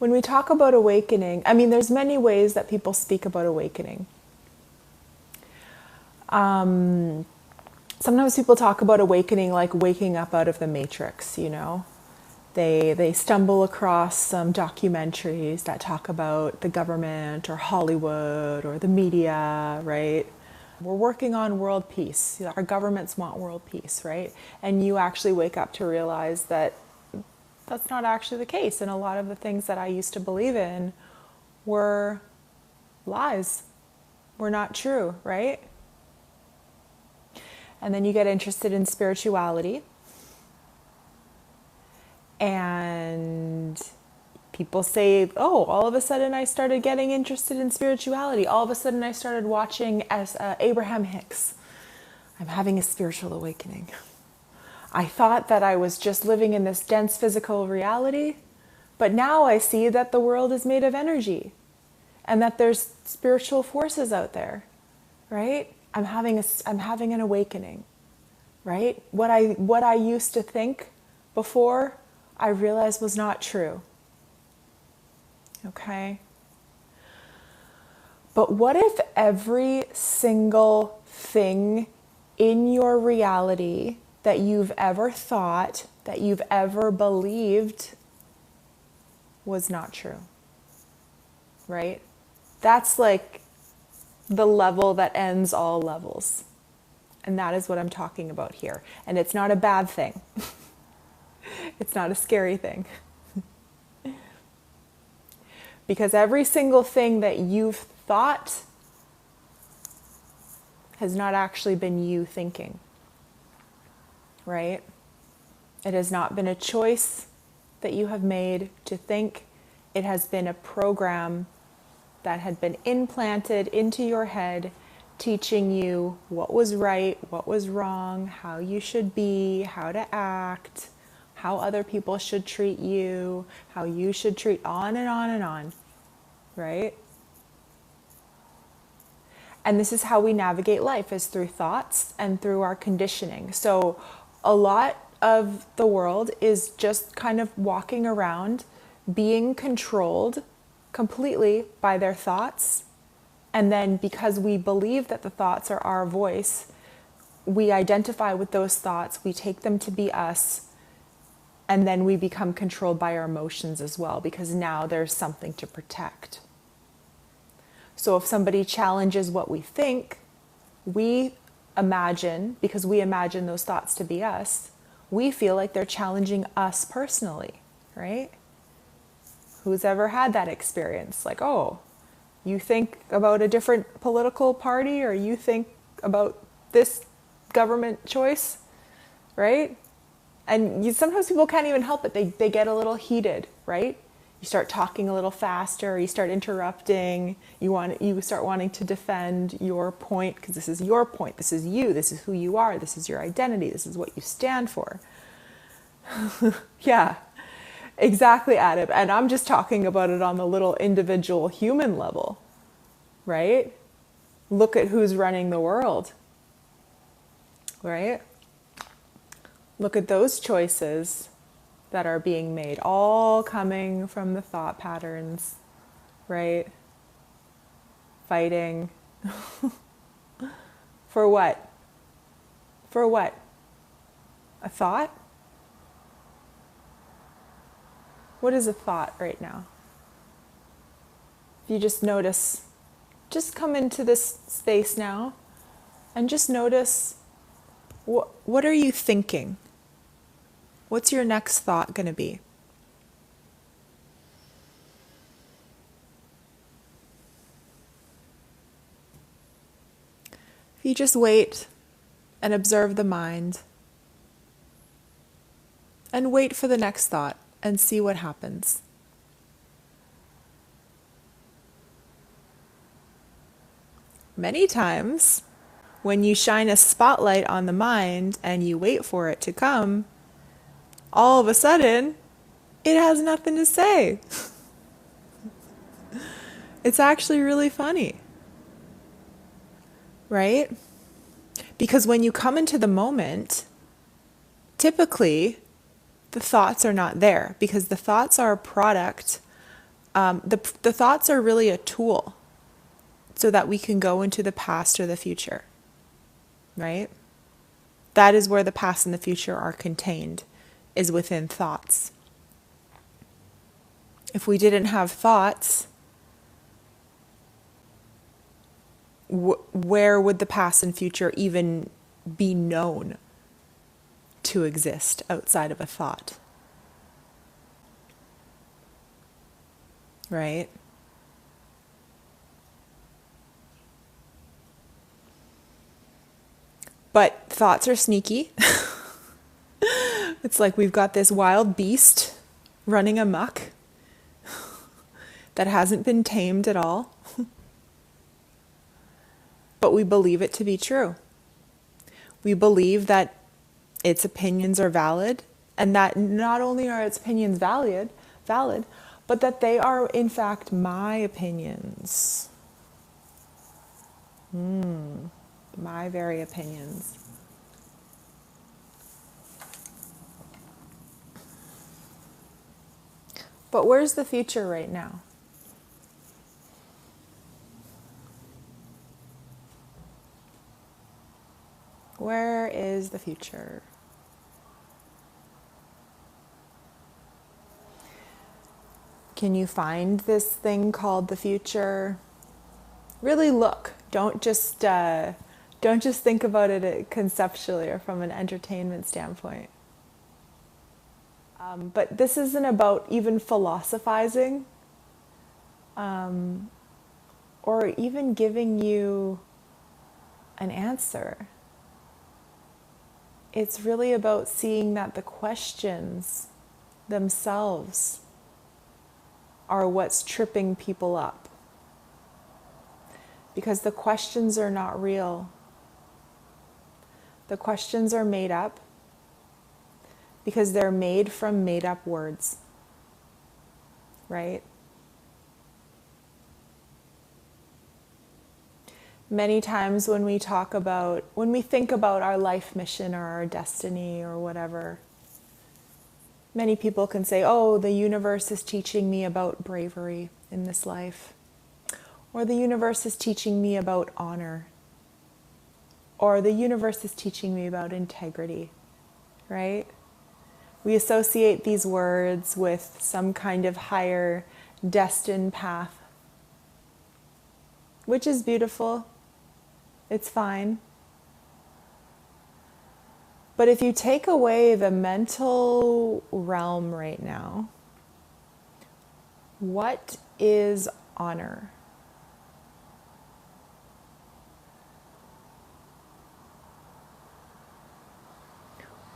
when we talk about awakening, I mean, there's many ways that people speak about awakening. Sometimes people talk about awakening like waking up out of the matrix, you know. They stumble across some documentaries that talk about the government or Hollywood or the media, right? We're working on world peace. Our governments want world peace, right? And you actually wake up to realize that that's not actually the case. And a lot of the things that I used to believe in were lies, were not true, right? And then you get interested in spirituality. And people say, oh, all of a sudden I started getting interested in spirituality. All of a sudden I started watching as Abraham Hicks. I'm having a spiritual awakening. I thought that I was just living in this dense physical reality, but now I see that the world is made of energy and that there's spiritual forces out there, right? I'm having an awakening, right? What I used to think before, I realized was not true. Okay? But what if every single thing in your reality that you've ever thought, that you've ever believed was not true? Right? That's like the level that ends all levels. And that is what I'm talking about here. And it's not a bad thing. It's not a scary thing. Because every single thing that you've thought has not actually been you thinking. Right? It has not been a choice that you have made to think. It has been a program that had been implanted into your head, teaching you what was right, what was wrong, how you should be, how to act, how other people should treat you, how you should treat, on and on and on, right? And this is how we navigate life, is through thoughts and through our conditioning. So a lot of the world is just kind of walking around being controlled completely by their thoughts. And then because we believe that the thoughts are our voice, we identify with those thoughts, we take them to be us, and then we become controlled by our emotions as well, because now there's something to protect. So if somebody challenges what we think, we imagine, because we imagine those thoughts to be us, we feel like they're challenging us personally, right? Who's ever had that experience? Like, oh, you think about a different political party, or you think about this government choice, right? And sometimes people can't even help it. They get a little heated, right? You start talking a little faster, you start interrupting, you start wanting to defend your point, because this is your point, this is you, this is who you are, this is your identity, this is what you stand for. Yeah, exactly, Adam. And I'm just talking about it on the little individual human level, right? Look at who's running the world, right? Look at those choices that are being made, all coming from the thought patterns, right? Fighting. For what? For what? A thought? What is a thought right now? If you just notice, just come into this space now and just notice, what are you thinking? What's your next thought going to be? If you just wait and observe the mind and wait for the next thought and see what happens. Many times, when you shine a spotlight on the mind and you wait for it to come, all of a sudden, it has nothing to say. It's actually really funny, right? Because when you come into the moment, typically the thoughts are not there, because the thoughts are a product The thoughts are really a tool so that we can go into the past or the future, right? That is where the past and the future are contained, is within thoughts. If we didn't have thoughts, where would the past and future even be known to exist outside of a thought? Right? But thoughts are sneaky. It's like we've got this wild beast running amok that hasn't been tamed at all. But we believe it to be true. We believe that its opinions are valid, and that not only are its opinions valid, but that they are in fact my opinions. My very opinions. But where's the future right now? Where is the future? Can you find this thing called the future? Really look. Don't just think about it conceptually or from an entertainment standpoint. But this isn't about even philosophizing, or even giving you an answer. It's really about seeing that the questions themselves are what's tripping people up. Because the questions are not real. The questions are made up because they're made from made up words, right? Many times when we think about our life mission or our destiny or whatever, many people can say, oh, the universe is teaching me about bravery in this life. Or the universe is teaching me about honor. Or the universe is teaching me about integrity, right? We associate these words with some kind of higher destined path, which is beautiful. It's fine. But if you take away the mental realm right now, what is honor?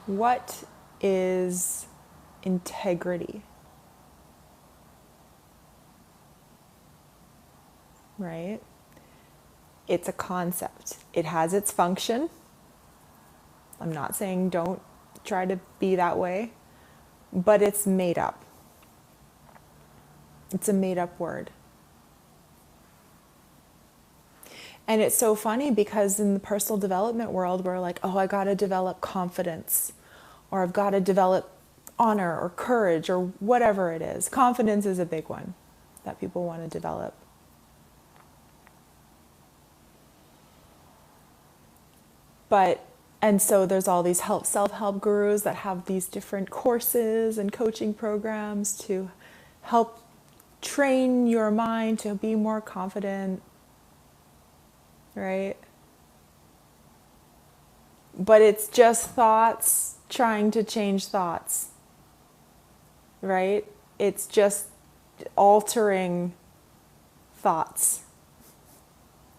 What is integrity? Right? It's a concept. It has its function. I'm not saying don't try to be that way, but it's made up. It's a made up word. And it's so funny because in the personal development world, we're like, oh, I got to develop confidence, or I've got to develop honor or courage or whatever it is. Confidence is a big one that people want to develop. And so there's all these self-help gurus that have these different courses and coaching programs to help train your mind to be more confident, right? But it's just thoughts trying to change thoughts, right? It's just altering thoughts.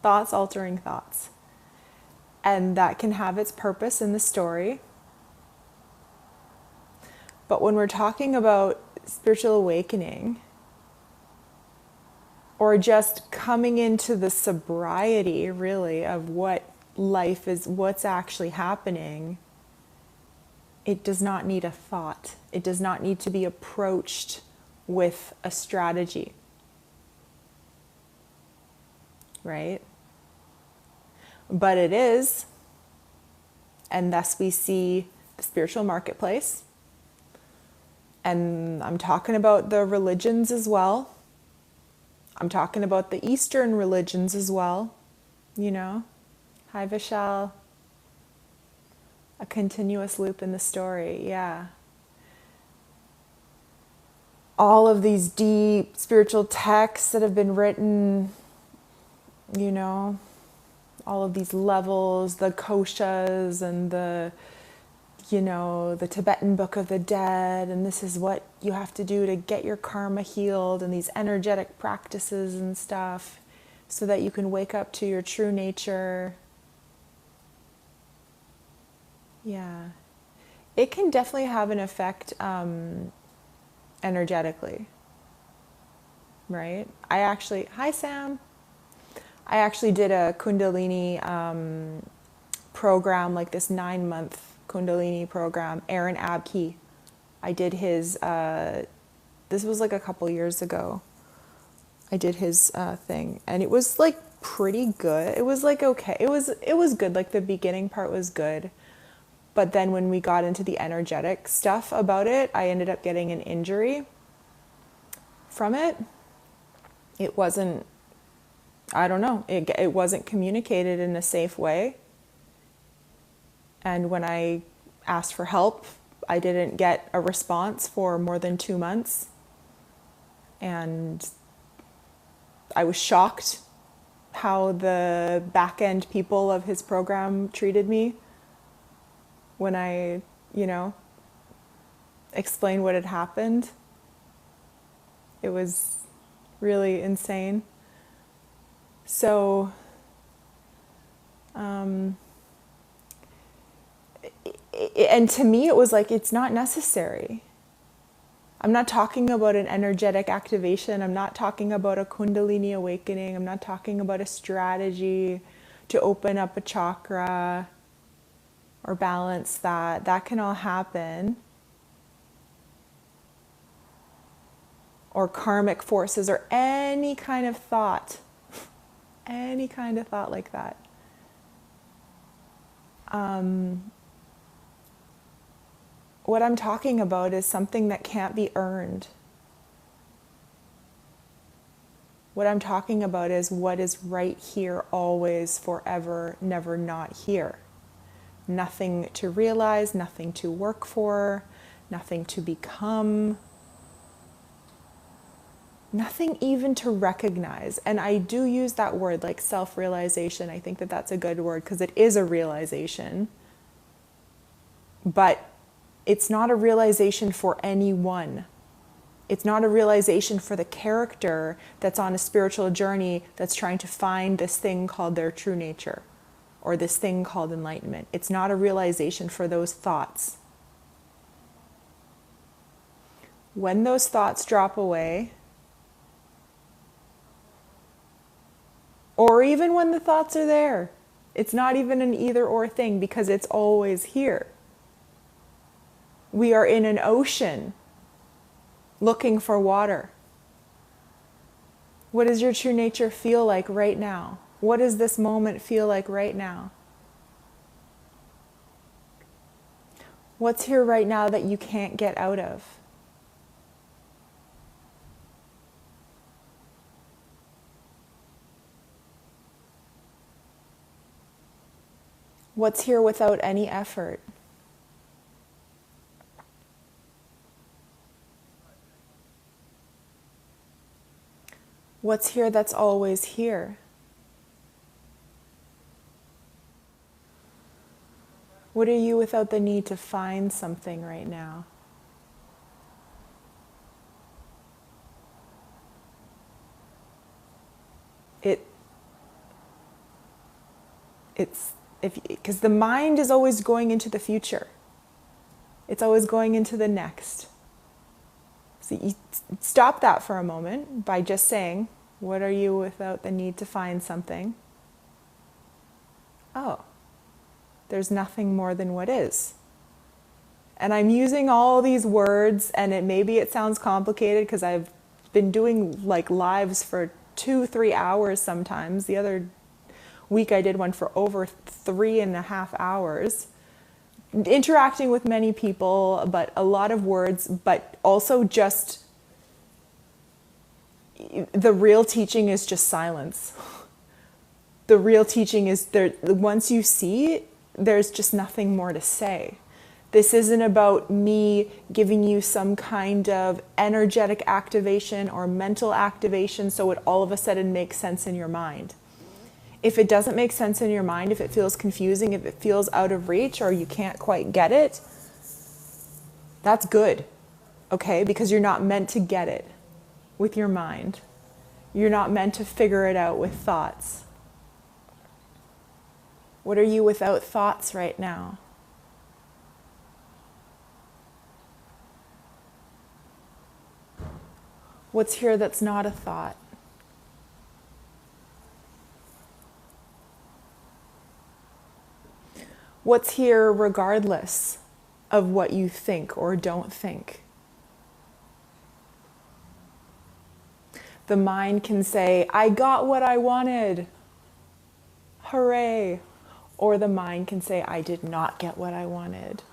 Thoughts altering thoughts. And that can have its purpose in the story. But when we're talking about spiritual awakening, or just coming into the sobriety, really, of what life is, what's actually happening, it does not need a thought. It does not need to be approached with a strategy, right? But it is, and thus we see the spiritual marketplace. And I'm talking about the religions as well, I'm talking about the Eastern religions as well, you know. Hi, Vishal. A continuous loop in the story, yeah. All of these deep spiritual texts that have been written, you know, all of these levels, the koshas and the, you know, the Tibetan Book of the Dead, and this is what you have to do to get your karma healed, and these energetic practices and stuff so that you can wake up to your true nature. Yeah. It can definitely have an effect energetically, right? Hi Sam. I actually did a Kundalini program, like this 9-month Kundalini program. Aaron Abke, I did his, this was like a couple years ago. I did his thing, and it was like pretty good. It was like okay. It was good. Like the beginning part was good. But then when we got into the energetic stuff about it, I ended up getting an injury from it. It wasn't, I don't know, it wasn't communicated in a safe way. And when I asked for help, I didn't get a response for more than 2 months. And I was shocked how the back end people of his program treated me when I, you know, explained what had happened. It was really insane. So, and to me, it was like, it's not necessary. I'm not talking about an energetic activation. I'm not talking about a Kundalini awakening. I'm not talking about a strategy to open up a chakra or balance that. That can all happen. Or karmic forces or any kind of thought. Any kind of thought like that. What I'm talking about is something that can't be earned. What I'm talking about is what is right here, always, forever, never not here. Nothing to realize, nothing to work for, nothing to become, nothing even to recognize. And I do use that word, like self-realization. I think that that's a good word because it is a realization. But it's not a realization for anyone. It's not a realization for the character that's on a spiritual journey that's trying to find this thing called their true nature or this thing called enlightenment. It's not a realization for those thoughts. When those thoughts drop away, or even when the thoughts are there, it's not even an either or thing because it's always here. We are in an ocean looking for water. What does your true nature feel like right now? What does this moment feel like right now? What's here right now that you can't get out of? What's here without any effort? What's here that's always here? What are you without the need to find something right now? It's because the mind is always going into the future. It's always going into the next. So you stop that for a moment by just saying, what are you without the need to find something? Oh, there's nothing more than what is. And I'm using all these words, and maybe it sounds complicated because I've been doing like lives for 2-3 hours sometimes. The other week I did one for over 3.5 hours, interacting with many people, but a lot of words, but also just The real teaching is just silence. The real teaching is there. Once you see, there's just nothing more to say. This isn't about me giving you some kind of energetic activation or mental activation so it all of a sudden makes sense in your mind. If it doesn't make sense in your mind, if it feels confusing, if it feels out of reach or you can't quite get it, that's good, okay? Because you're not meant to get it with your mind. You're not meant to figure it out with thoughts. What are you without thoughts right now? What's here that's not a thought? What's here regardless of what you think or don't think? The mind can say, I got what I wanted. Hooray. Or the mind can say, I did not get what I wanted.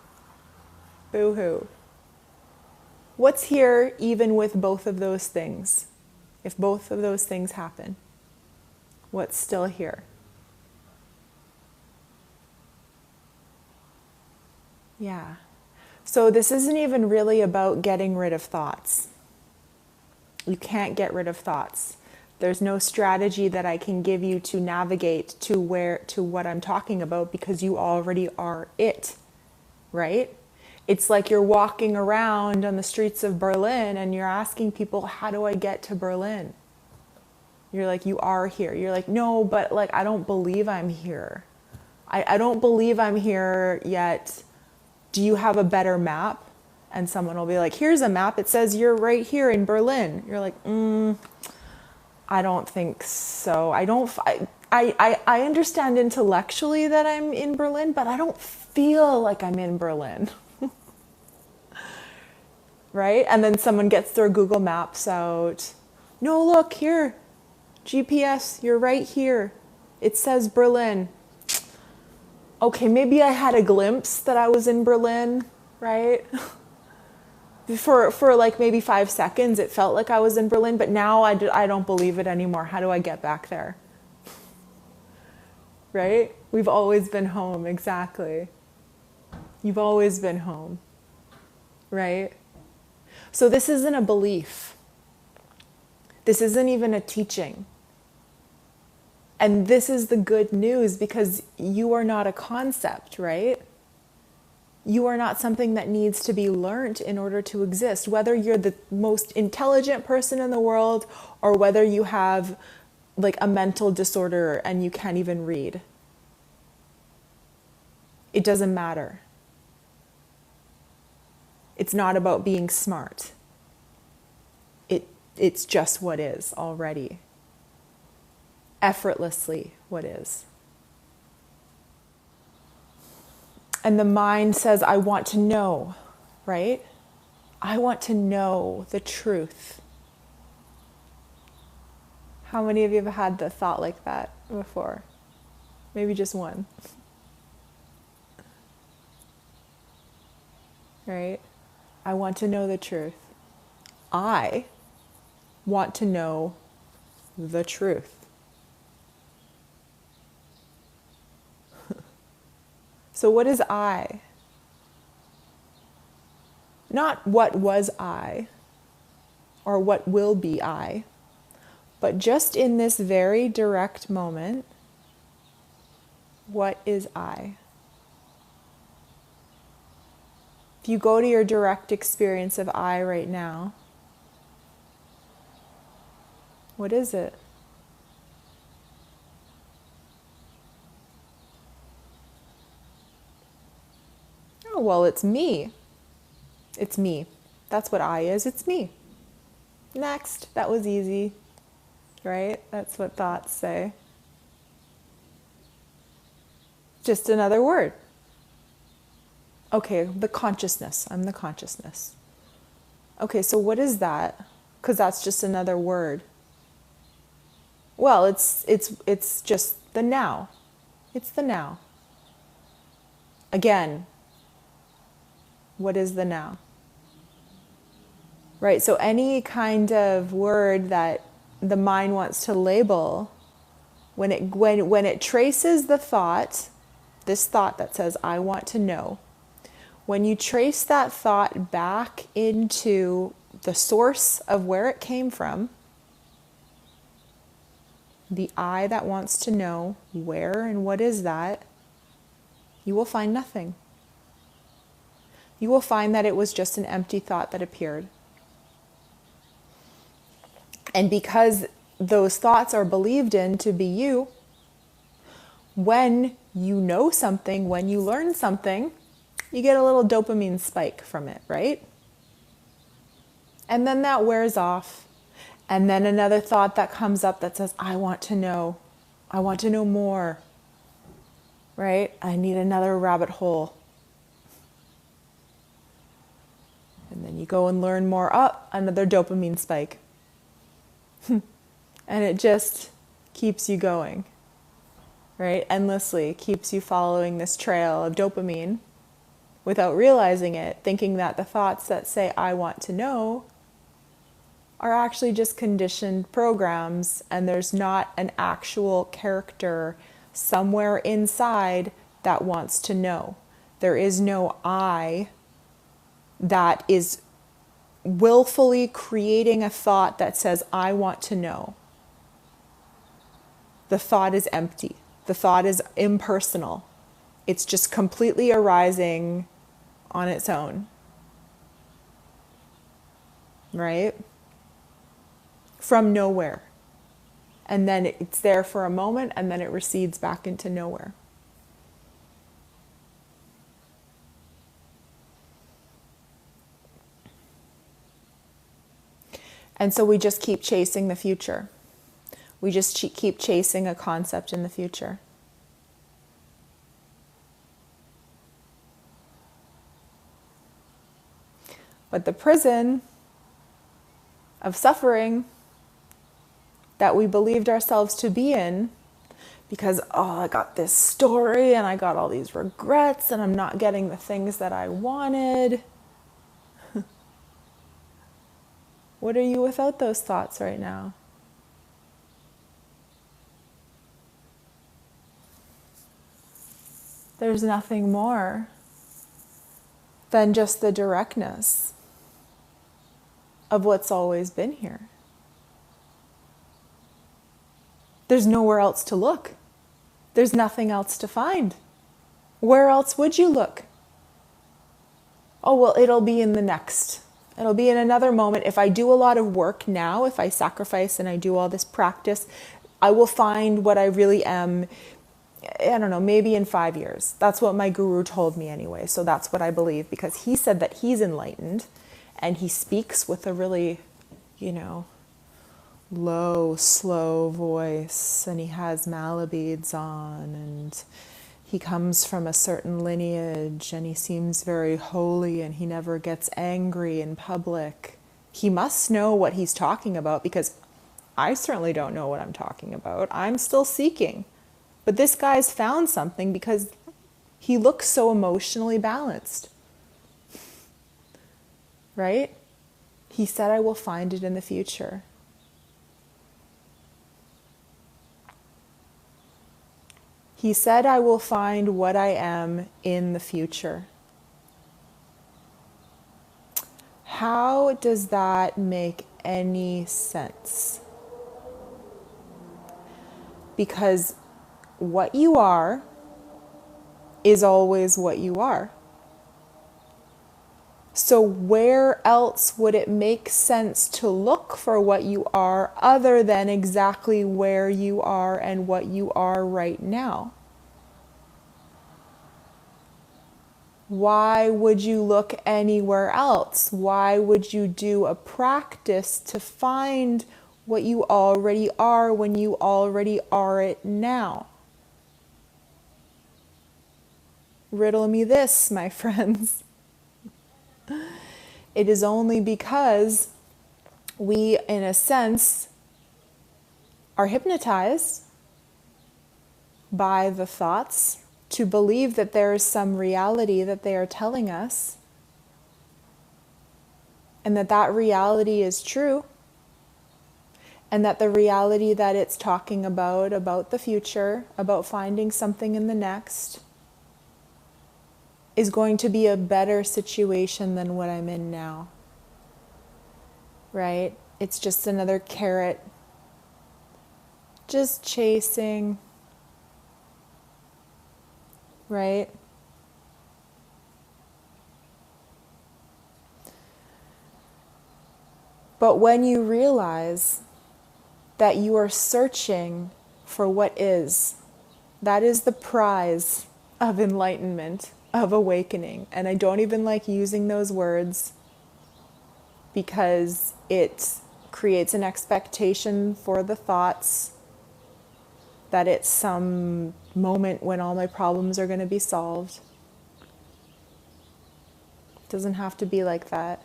Boo-hoo. What's here even with both of those things? If both of those things happen, what's still here? Yeah. So this isn't even really about getting rid of thoughts. You can't get rid of thoughts. There's no strategy that I can give you to navigate to what I'm talking about because you already are it, right? It's like you're walking around on the streets of Berlin and you're asking people, how do I get to Berlin? You're like, you are here. You're like, no, but like, I don't believe I'm here. I don't believe I'm here yet. Do you have a better map? And someone will be like, here's a map. It says you're right here in Berlin. You're like, I don't think so. I understand intellectually that I'm in Berlin, but I don't feel like I'm in Berlin. Right? And then someone gets their Google Maps out. No, look here. GPS, you're right here. It says Berlin. Okay, maybe I had a glimpse that I was in Berlin, right? For like maybe 5 seconds, it felt like I was in Berlin, but now I don't believe it anymore. How do I get back there? Right? We've always been home, exactly. You've always been home, right? So this isn't a belief. This isn't even a teaching. And this is the good news because you are not a concept, right? You are not something that needs to be learned in order to exist. Whether you're the most intelligent person in the world or whether you have like a mental disorder and you can't even read. It doesn't matter. It's not about being smart. It's just what is already. Effortlessly what is. And the mind says, I want to know, right? I want to know the truth. How many of you have had the thought like that before? Maybe just one. Right? I want to know the truth. I want to know the truth. So what is I? Not what was I or what will be I, but just in this very direct moment, what is I? If you go to your direct experience of I right now, what is it? Oh, well, it's me. It's me. That's what I is. It's me. Next. That was easy, right? That's what thoughts say. Just another word. Okay, the consciousness. I'm the consciousness. Okay, so what is that? Because that's just another word. Well, it's just the now. It's the now. Again, what is the now? Right, so any kind of word that the mind wants to label, when it traces the thought, this thought that says, I want to know, when you trace that thought back into the source of where it came from, the I that wants to know where and what is that, you will find nothing. You will find that it was just an empty thought that appeared. And because those thoughts are believed in to be you, when you know something, when you learn something, you get a little dopamine spike from it, right? And then that wears off. And then another thought that comes up that says, I want to know. I want to know more. Right? I need another rabbit hole. And then you go and learn more. Another dopamine spike. And it just keeps you going. Right? Endlessly. It keeps you following this trail of dopamine without realizing it, thinking that the thoughts that say, I want to know, are actually just conditioned programs, and there's not an actual character somewhere inside that wants to know. There is no I that is willfully creating a thought that says, I want to know. The thought is empty. The thought is impersonal. It's just completely arising on its own. Right? From nowhere. And then it's there for a moment, and then it recedes back into nowhere. And so we just keep chasing the future. We just keep chasing a concept in the future. But the prison of suffering that we believed ourselves to be in, because, I got this story and I got all these regrets and I'm not getting the things that I wanted. What are you without those thoughts right now? There's nothing more than just the directness of what's always been here. There's nowhere else to look. There's nothing else to find. Where else would you look? Oh, well, it'll be in the next. It'll be in another moment. If I do a lot of work now, if I sacrifice and I do all this practice, I will find what I really am, I don't know, maybe in 5 years. That's what my guru told me anyway. So that's what I believe, because he said that he's enlightened and he speaks with a really, low, slow voice, and he has malabeads on, and he comes from a certain lineage, and he seems very holy, and he never gets angry in public. He must know what he's talking about, because I certainly don't know what I'm talking about. I'm still seeking. But this guy's found something because he looks so emotionally balanced. Right? He said, I will find it in the future. He said, I will find what I am in the future. How does that make any sense? Because what you are is always what you are. So where else would it make sense to look for what you are other than exactly where you are and what you are right now? Why would you look anywhere else? Why would you do a practice to find what you already are when you already are it now? Riddle me this, my friends. It is only because we, in a sense, are hypnotized by the thoughts to believe that there is some reality that they are telling us, and that reality is true, And that the reality that it's talking about the future, about finding something in the next, is going to be a better situation than what I'm in now. Right? It's just another carrot, just chasing, right? But when you realize that you are searching for what is, that is the prize of enlightenment, of awakening. And I don't even like using those words because it creates an expectation for the thoughts that it's some moment when all my problems are going to be solved. It doesn't have to be like that.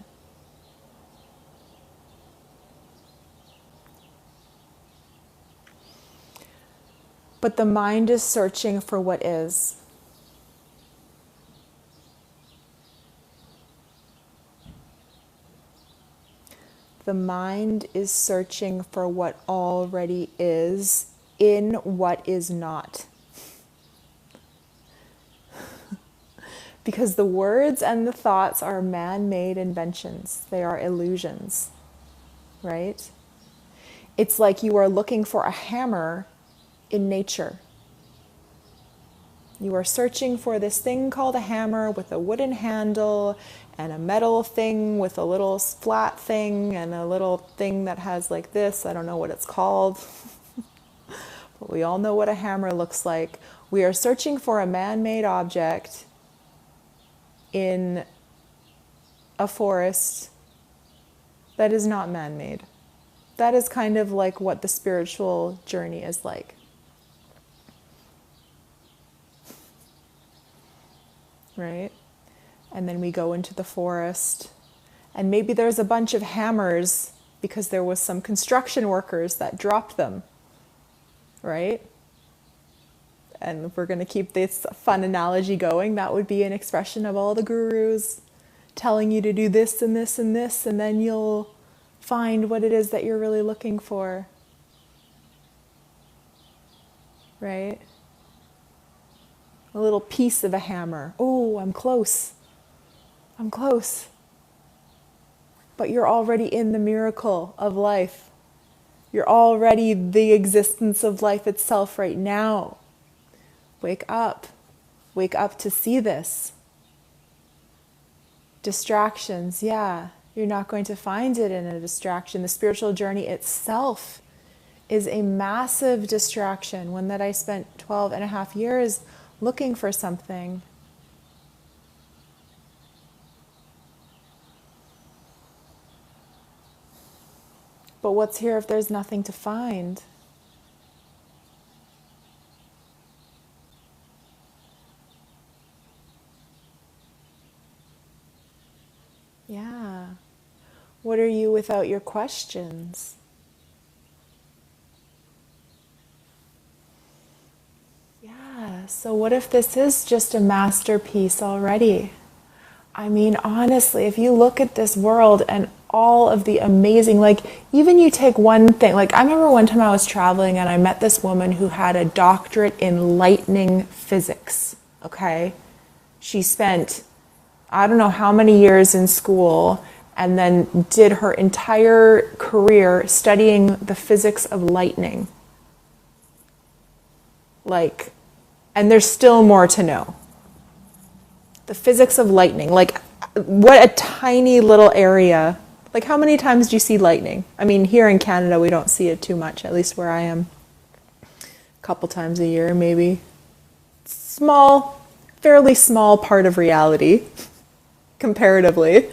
But the mind is searching for what is. The mind is searching for what already is in what is not. Because the words and the thoughts are man-made inventions. They are illusions, right? It's like you are looking for a hammer in nature. You are searching for this thing called a hammer with a wooden handle and a metal thing with a little flat thing and a little thing that has like this. I don't know what it's called. But we all know what a hammer looks like. We are searching for a man-made object in a forest that is not man-made. That is kind of like what the spiritual journey is like. Right? And then we go into the forest, and maybe there's a bunch of hammers because there was some construction workers that dropped them, right? And if we're going to keep this fun analogy going, that would be an expression of all the gurus telling you to do this and this and this, and then you'll find what it is that you're really looking for, right? A little piece of a hammer. Oh, I'm close. I'm close. But you're already in the miracle of life. You're already the existence of life itself right now. Wake up. Wake up to see this. Distractions, yeah. You're not going to find it in a distraction. The spiritual journey itself is a massive distraction. One that I spent 12 and a half years looking for something. But what's here if there's nothing to find? Yeah. What are you without your questions? Yeah, so what if this is just a masterpiece already? I mean, honestly, if you look at this world and all of the amazing, like, even you take one thing, like, I remember one time I was traveling and I met this woman who had a doctorate in lightning physics, okay? She spent, I don't know how many years in school and then did her entire career studying the physics of lightning. Like, and there's still more to know. The physics of lightning, like what a tiny little area. Like how many times do you see lightning? I mean, here in Canada, we don't see it too much, at least where I am. A couple times a year, maybe. Small, fairly small part of reality, comparatively.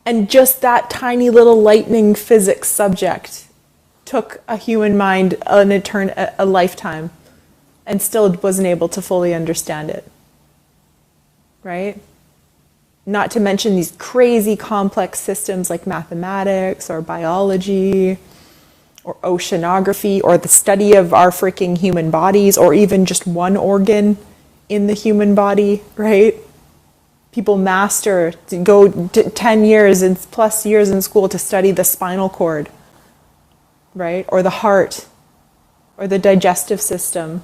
And just that tiny little lightning physics subject took a human mind a lifetime and still wasn't able to fully understand it. Right? Not to mention these crazy complex systems like mathematics or biology or oceanography or the study of our freaking human bodies or even just one organ in the human body, right? People master to go 10 years and plus years in school to study the spinal cord. right? Or the heart, or the digestive system.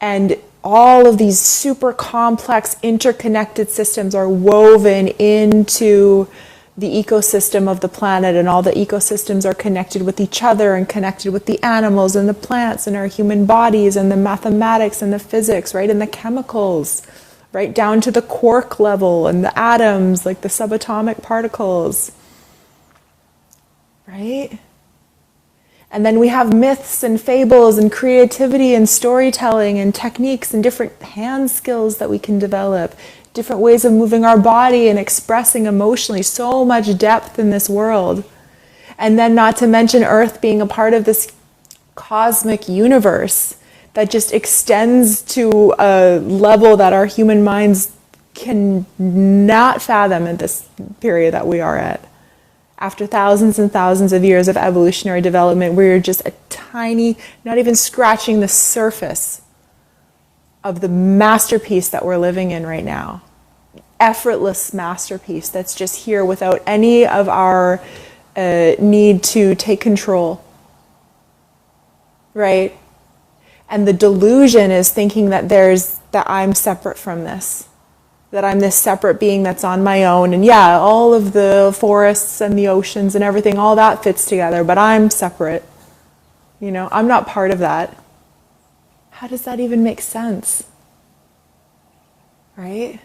And all of these super complex, interconnected systems are woven into the ecosystem of the planet, and all the ecosystems are connected with each other and connected with the animals and the plants and our human bodies and the mathematics and the physics, right? And the chemicals, right? Down to the quark level and the atoms, like the subatomic particles, right? And then we have myths and fables and creativity and storytelling and techniques and different hand skills that we can develop, different ways of moving our body and expressing emotionally. So much depth in this world. And then not to mention Earth being a part of this cosmic universe that just extends to a level that our human minds can not fathom at this period that we are at. After thousands and thousands of years of evolutionary development, we're just a tiny, not even scratching the surface of the masterpiece that we're living in right now. Effortless masterpiece that's just here without any of our need to take control, right? And the delusion is thinking that I'm separate from this, that I'm this separate being that's on my own. And yeah, all of the forests and the oceans and everything, all that fits together, but I'm separate. I'm not part of that. How does that even make sense? Right?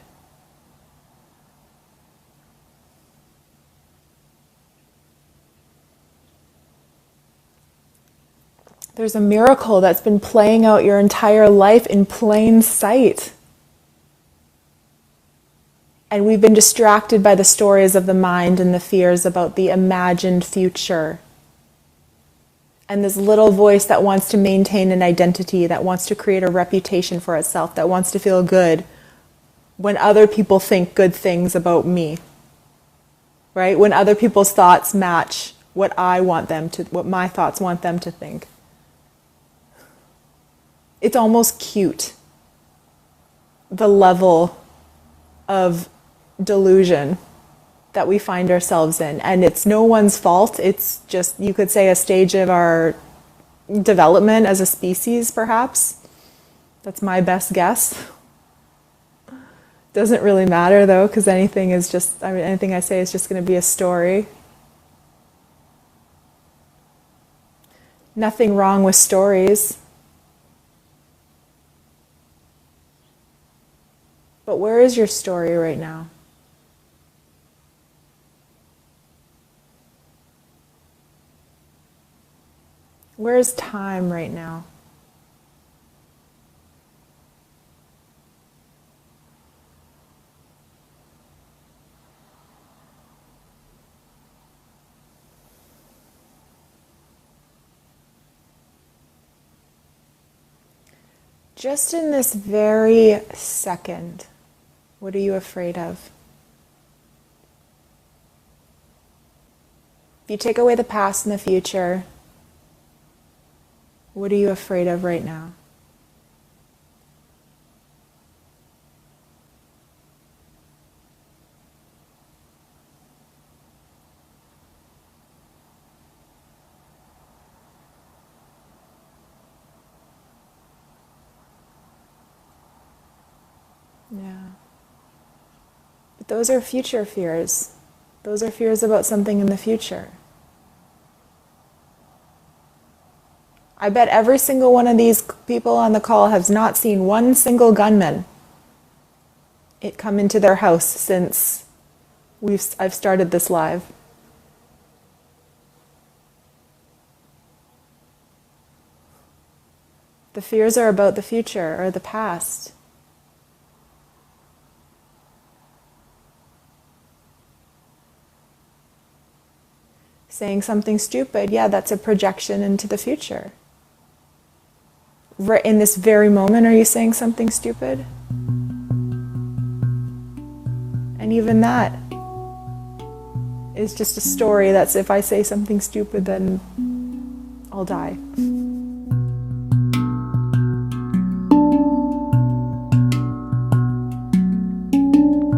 There's a miracle that's been playing out your entire life in plain sight. And we've been distracted by the stories of the mind and the fears about the imagined future. And this little voice that wants to maintain an identity, that wants to create a reputation for itself, that wants to feel good when other people think good things about me. Right? When other people's thoughts match what my thoughts want them to think. It's almost cute, the level of delusion that we find ourselves in. And it's no one's fault. It's just, you could say, a stage of our development as a species, perhaps. That's my best guess. Doesn't really matter, though, because anything I say is just going to be a story. Nothing wrong with stories. But where is your story right now? Where is time right now? Just in this very second, what are you afraid of? If you take away the past and the future, what are you afraid of right now? Yeah. But those are future fears. Those are fears about something in the future. I bet every single one of these people on the call has not seen one single gunman come into their house since I've started this live. The fears are about the future or the past. Saying something stupid, yeah, that's a projection into the future. Right in this very moment, are you saying something stupid? And even that is just a story that's, if I say something stupid, then I'll die.